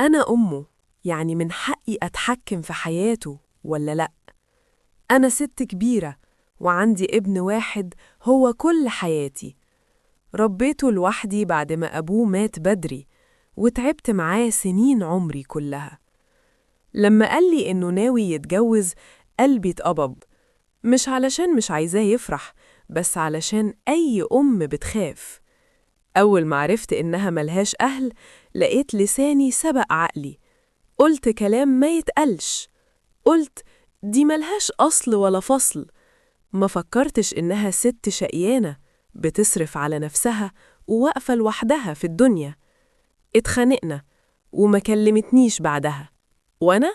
أنا أمه، يعني من حقي أتحكم في حياته ولا لأ؟ أنا ست كبيرة وعندي ابن واحد هو كل حياتي. ربيته لوحدي بعد ما أبوه مات بدري، وتعبت معاه سنين عمري كلها. لما قال لي إنه ناوي يتجوز، قلبي اتقبض، مش علشان مش عايزاه يفرح، بس علشان أي أم بتخاف. أول ما عرفت إنها ملهاش أهل، لقيت لساني سبق عقلي. قلت كلام ما يتقلش، قلت دي ملهاش أصل ولا فصل. ما فكرتش إنها ست شقيانة بتصرف على نفسها وواقفة لوحدها في الدنيا. اتخانقنا وما كلمتنيش بعدها، وأنا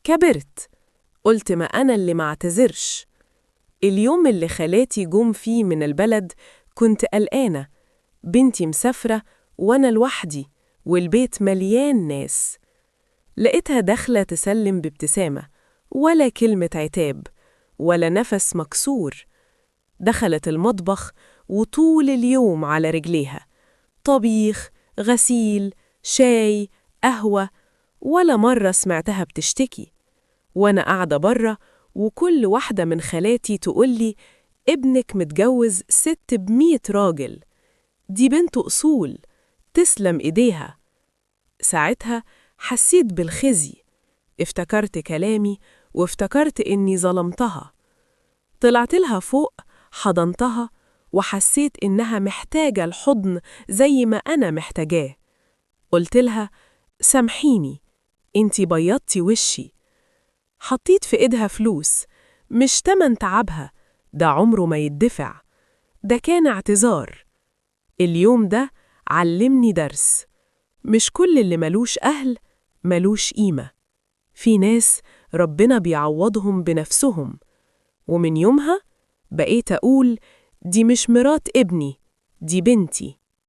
كبرت. قلت ما أنا اللي معتذرش. اليوم اللي خالاتي جم فيه من البلد كنت قلقانة، بنتي مسافرة وأنا لوحدي والبيت مليان ناس. لقيتها داخلة تسلم بابتسامة، ولا كلمة عتاب ولا نفس مكسور. دخلت المطبخ وطول اليوم على رجليها، طبيخ، غسيل، شاي، قهوة، ولا مرة سمعتها بتشتكي. وأنا قاعدة برا، وكل واحدة من خالاتي تقولي ابنك متجوز ست ب100 راجل، دي بنت أصول، تسلم إيديها. ساعتها حسيت بالخزي، افتكرت كلامي وافتكرت إني ظلمتها. طلعت لها فوق، حضنتها، وحسيت إنها محتاجة الحضن زي ما أنا محتاجاه. قلت لها سامحيني، انتي بيضتي وشي. حطيت في إيدها فلوس، مش تمن تعبها، ده عمره ما يدفع، ده كان اعتذار. اليوم ده علمني درس، مش كل اللي ملوش أهل ملوش قيمة. في ناس ربنا بيعوضهم بنفسهم. ومن يومها بقيت أقول دي مش مرات ابني، دي بنتي.